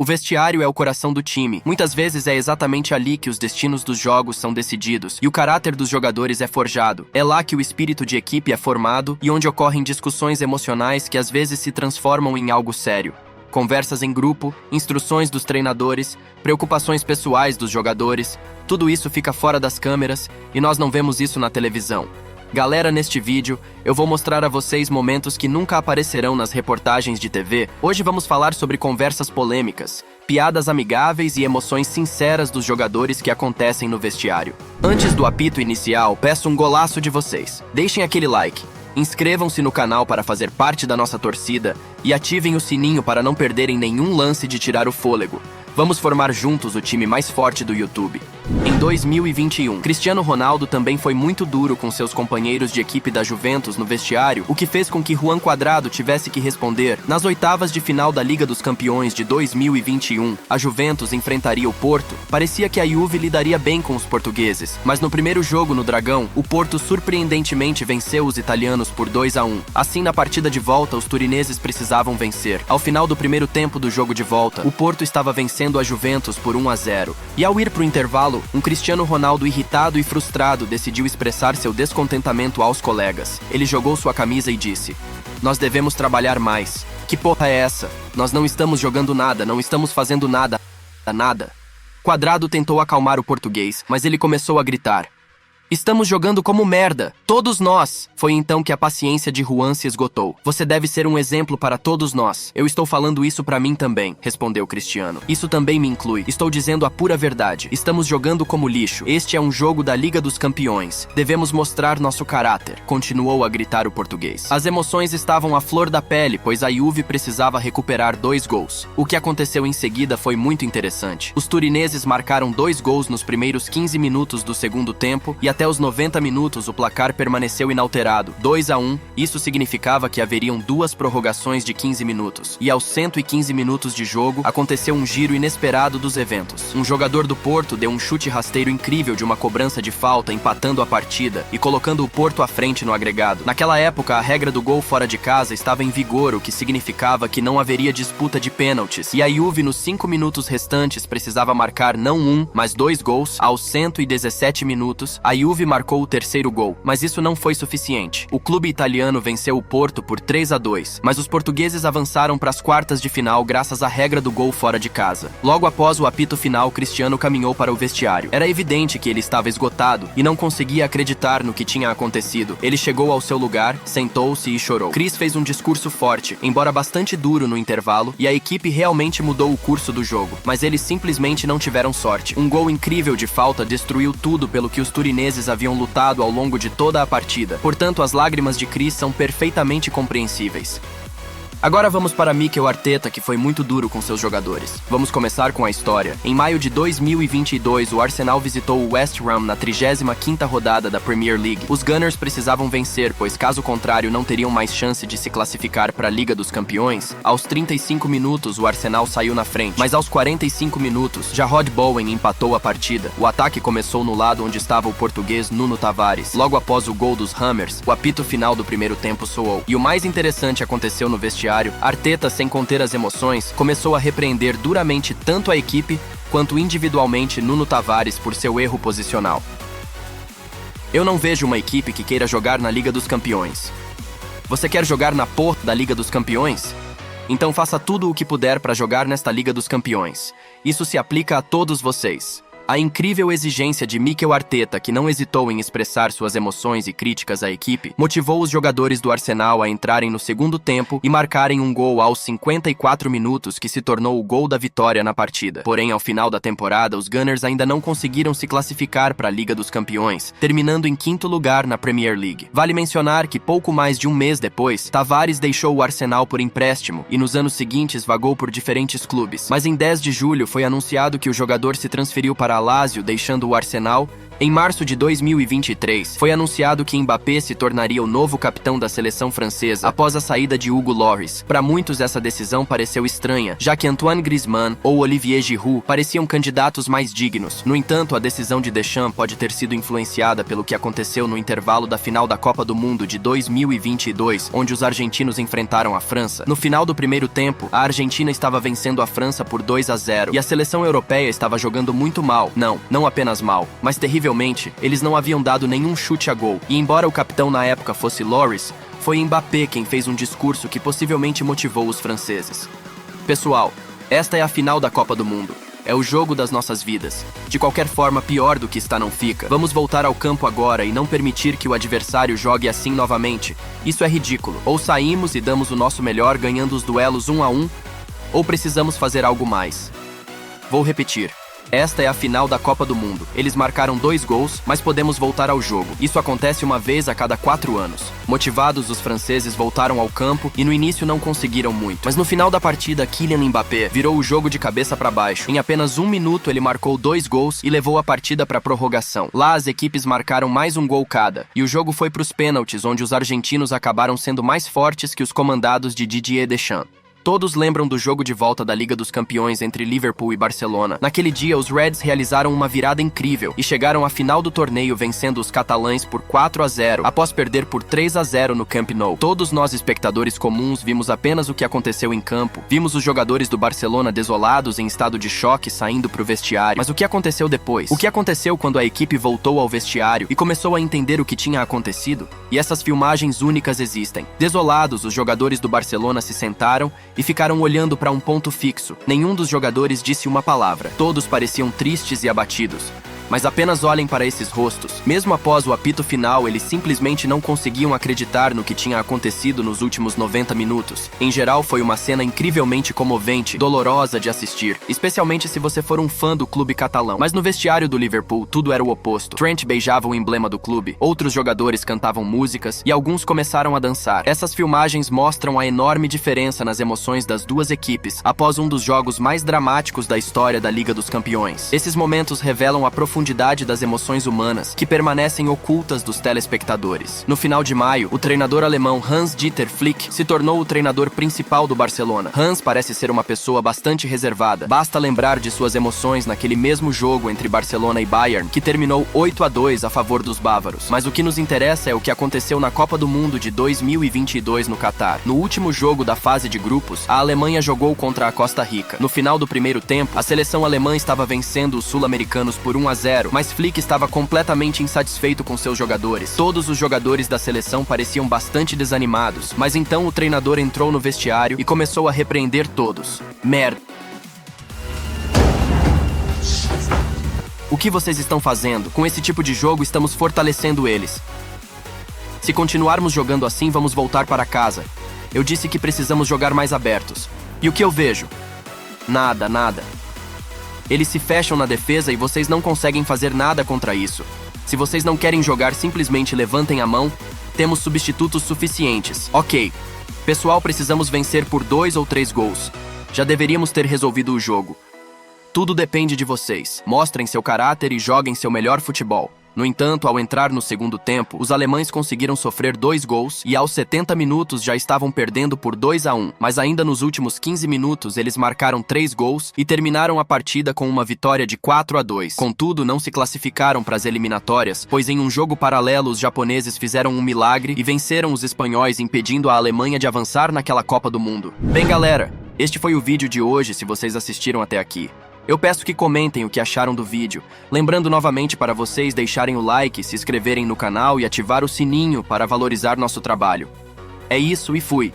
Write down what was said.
O vestiário é o coração do time. Muitas vezes é exatamente ali que os destinos dos jogos são decididos e o caráter dos jogadores é forjado. É lá que o espírito de equipe é formado e onde ocorrem discussões emocionais que às vezes se transformam em algo sério. Conversas em grupo, instruções dos treinadores, preocupações pessoais dos jogadores, tudo isso fica fora das câmeras e nós não vemos isso na televisão. Galera, neste vídeo, eu vou mostrar a vocês momentos que nunca aparecerão nas reportagens de TV. Hoje vamos falar sobre conversas polêmicas, piadas amigáveis e emoções sinceras dos jogadores que acontecem no vestiário. Antes do apito inicial, peço um golaço de vocês. Deixem aquele like, inscrevam-se no canal para fazer parte da nossa torcida e ativem o sininho para não perderem nenhum lance de tirar o fôlego. Vamos formar juntos o time mais forte do YouTube. Em 2021, Cristiano Ronaldo também foi muito duro com seus companheiros de equipe da Juventus no vestiário, o que fez com que Juan Cuadrado tivesse que responder. Nas oitavas de final da Liga dos Campeões de 2021, a Juventus enfrentaria o Porto. Parecia que a Juve lidaria bem com os portugueses, mas no primeiro jogo no Dragão, o Porto surpreendentemente venceu os italianos por 2-1. Assim, na partida de volta, os turineses precisavam vencer. Ao final do primeiro tempo do jogo de volta, o Porto estava vencendo a Juventus por 1-0. E ao ir para o intervalo, um Cristiano Ronaldo irritado e frustrado decidiu expressar seu descontentamento aos colegas. Ele jogou sua camisa e disse: "Nós devemos trabalhar mais. Que porra é essa? Nós não estamos jogando nada, não estamos fazendo nada. Nada." Cuadrado tentou acalmar o português, mas ele começou a gritar: "Estamos jogando como merda, todos nós!" Foi então que a paciência de Juan se esgotou. "Você deve ser um exemplo para todos nós." "Eu estou falando isso para mim também", respondeu Cristiano. "Isso também me inclui. Estou dizendo a pura verdade. Estamos jogando como lixo. Este é um jogo da Liga dos Campeões. Devemos mostrar nosso caráter", continuou a gritar o português. As emoções estavam à flor da pele, pois a Juve precisava recuperar 2 gols. O que aconteceu em seguida foi muito interessante. Os turineses marcaram 2 gols nos primeiros 15 minutos do segundo tempo e até os 90 minutos o placar permaneceu inalterado, 2-1. Isso significava que haveriam 2 prorrogações de 15 minutos. E aos 115 minutos de jogo, aconteceu um giro inesperado dos eventos. Um jogador do Porto deu um chute rasteiro incrível de uma cobrança de falta, empatando a partida e colocando o Porto à frente no agregado. Naquela época, a regra do gol fora de casa estava em vigor, o que significava que não haveria disputa de pênaltis. E a Juve, nos 5 minutos restantes, precisava marcar não 1, mas 2 gols. Aos 117 minutos, a Juve marcou o terceiro gol, mas isso não foi suficiente. O clube italiano venceu o Porto por 3-2, mas os portugueses avançaram para as quartas de final graças à regra do gol fora de casa. Logo após o apito final, Cristiano caminhou para o vestiário. Era evidente que ele estava esgotado e não conseguia acreditar no que tinha acontecido. Ele chegou ao seu lugar, sentou-se e chorou. Cris fez um discurso forte, embora bastante duro no intervalo, e a equipe realmente mudou o curso do jogo, mas eles simplesmente não tiveram sorte. Um gol incrível de falta destruiu tudo pelo que os turineses haviam lutado ao longo de toda a partida. Portanto, as lágrimas de Cris são perfeitamente compreensíveis. Agora vamos para Mikel Arteta, que foi muito duro com seus jogadores. Vamos começar com a história. Em maio de 2022, o Arsenal visitou o West Ham na 35ª rodada da Premier League. Os Gunners precisavam vencer, pois caso contrário não teriam mais chance de se classificar para a Liga dos Campeões. Aos 35 minutos, o Arsenal saiu na frente, mas aos 45 minutos, Jarrod Bowen empatou a partida. O ataque começou no lado onde estava o português Nuno Tavares. Logo após o gol dos Hammers, o apito final do primeiro tempo soou. E o mais interessante aconteceu no vestiário. Arteta, sem conter as emoções, começou a repreender duramente tanto a equipe quanto individualmente Nuno Tavares por seu erro posicional. "Eu não vejo uma equipe que queira jogar na Liga dos Campeões. Você quer jogar na porra da Liga dos Campeões? Então faça tudo o que puder para jogar nesta Liga dos Campeões. Isso se aplica a todos vocês." A incrível exigência de Mikel Arteta, que não hesitou em expressar suas emoções e críticas à equipe, motivou os jogadores do Arsenal a entrarem no segundo tempo e marcarem um gol aos 54 minutos que se tornou o gol da vitória na partida. Porém, ao final da temporada, os Gunners ainda não conseguiram se classificar para a Liga dos Campeões, terminando em 5º lugar na Premier League. Vale mencionar que pouco mais de um mês depois, Tavares deixou o Arsenal por empréstimo e nos anos seguintes vagou por diferentes clubes. Mas em 10 de julho foi anunciado que o jogador se transferiu para a Lazio, deixando o Arsenal Em março de 2023, foi anunciado que Mbappé se tornaria o novo capitão da seleção francesa após a saída de Hugo Lloris. Para muitos, essa decisão pareceu estranha, já que Antoine Griezmann ou Olivier Giroud pareciam candidatos mais dignos. No entanto, a decisão de Deschamps pode ter sido influenciada pelo que aconteceu no intervalo da final da Copa do Mundo de 2022, onde os argentinos enfrentaram a França. No final do primeiro tempo, a Argentina estava vencendo a França por 2-0 e a seleção europeia estava jogando muito mal. Não apenas mal, mas terrivelmente. Eles não haviam dado nenhum chute a gol. E embora o capitão na época fosse Lloris, foi Mbappé quem fez um discurso que possivelmente motivou os franceses. Pessoal, esta é a final da Copa do Mundo. É o jogo das nossas vidas. De qualquer forma, pior do que está não fica. Vamos voltar ao campo agora e não permitir que o adversário jogue assim novamente. Isso é ridículo. Ou saímos e damos o nosso melhor ganhando os duelos 1 a 1, ou precisamos fazer algo mais. Vou repetir. Esta é a final da Copa do Mundo. Eles marcaram 2 gols, mas podemos voltar ao jogo. Isso acontece uma vez a cada 4 anos. Motivados, os franceses voltaram ao campo e no início não conseguiram muito. Mas no final da partida, Kylian Mbappé virou o jogo de cabeça para baixo. Em apenas 1 minuto, ele marcou 2 gols e levou a partida para prorrogação. Lá, as equipes marcaram mais um gol cada. E o jogo foi para os pênaltis, onde os argentinos acabaram sendo mais fortes que os comandados de Didier Deschamps. Todos lembram do jogo de volta da Liga dos Campeões entre Liverpool e Barcelona. Naquele dia, os Reds realizaram uma virada incrível e chegaram à final do torneio vencendo os catalães por 4-0, após perder por 3-0 no Camp Nou. Todos nós, espectadores comuns, vimos apenas o que aconteceu em campo. Vimos os jogadores do Barcelona desolados, em estado de choque, saindo para o vestiário. Mas o que aconteceu depois? O que aconteceu quando a equipe voltou ao vestiário e começou a entender o que tinha acontecido? E essas filmagens únicas existem. Desolados, os jogadores do Barcelona se sentaram e ficaram olhando para um ponto fixo. Nenhum dos jogadores disse uma palavra. Todos pareciam tristes e abatidos. Mas apenas olhem para esses rostos. Mesmo após o apito final, eles simplesmente não conseguiam acreditar no que tinha acontecido nos últimos 90 minutos. Em geral, foi uma cena incrivelmente comovente, dolorosa de assistir, especialmente se você for um fã do clube catalão. Mas no vestiário do Liverpool, tudo era o oposto. Trent beijava o emblema do clube, outros jogadores cantavam músicas e alguns começaram a dançar. Essas filmagens mostram a enorme diferença nas emoções das duas equipes após um dos jogos mais dramáticos da história da Liga dos Campeões. Esses momentos revelam a profundidade das emoções humanas que permanecem ocultas dos telespectadores. No final de maio, o treinador alemão Hans-Dieter Flick se tornou o treinador principal do Barcelona. Hans parece ser uma pessoa bastante reservada. Basta lembrar de suas emoções naquele mesmo jogo entre Barcelona e Bayern, que terminou 8-2 a favor dos bávaros. Mas o que nos interessa é o que aconteceu na Copa do Mundo de 2022 no Catar. No último jogo da fase de grupos, a Alemanha jogou contra a Costa Rica. No final do primeiro tempo, a seleção alemã estava vencendo os sul-americanos por 1-0, mas Flick estava completamente insatisfeito com seus jogadores. Todos os jogadores da seleção pareciam bastante desanimados, mas então o treinador entrou no vestiário e começou a repreender todos. Merda. O que vocês estão fazendo? Com esse tipo de jogo, estamos fortalecendo eles. Se continuarmos jogando assim, vamos voltar para casa. Eu disse que precisamos jogar mais abertos. E o que eu vejo? Nada. Eles se fecham na defesa e vocês não conseguem fazer nada contra isso. Se vocês não querem jogar, simplesmente levantem a mão. Temos substitutos suficientes. Ok. Pessoal, precisamos vencer por 2 ou 3 gols. Já deveríamos ter resolvido o jogo. Tudo depende de vocês. Mostrem seu caráter e joguem seu melhor futebol. No entanto, ao entrar no segundo tempo, os alemães conseguiram sofrer 2 gols e aos 70 minutos já estavam perdendo por 2-1. Mas ainda nos últimos 15 minutos eles marcaram 3 gols e terminaram a partida com uma vitória de 4-2. Contudo, não se classificaram para as eliminatórias, pois em um jogo paralelo os japoneses fizeram um milagre e venceram os espanhóis, impedindo a Alemanha de avançar naquela Copa do Mundo. Bem, galera, este foi o vídeo de hoje se vocês assistiram até aqui. Eu peço que comentem o que acharam do vídeo, lembrando novamente para vocês deixarem o like, se inscreverem no canal e ativar o sininho para valorizar nosso trabalho. É isso e fui!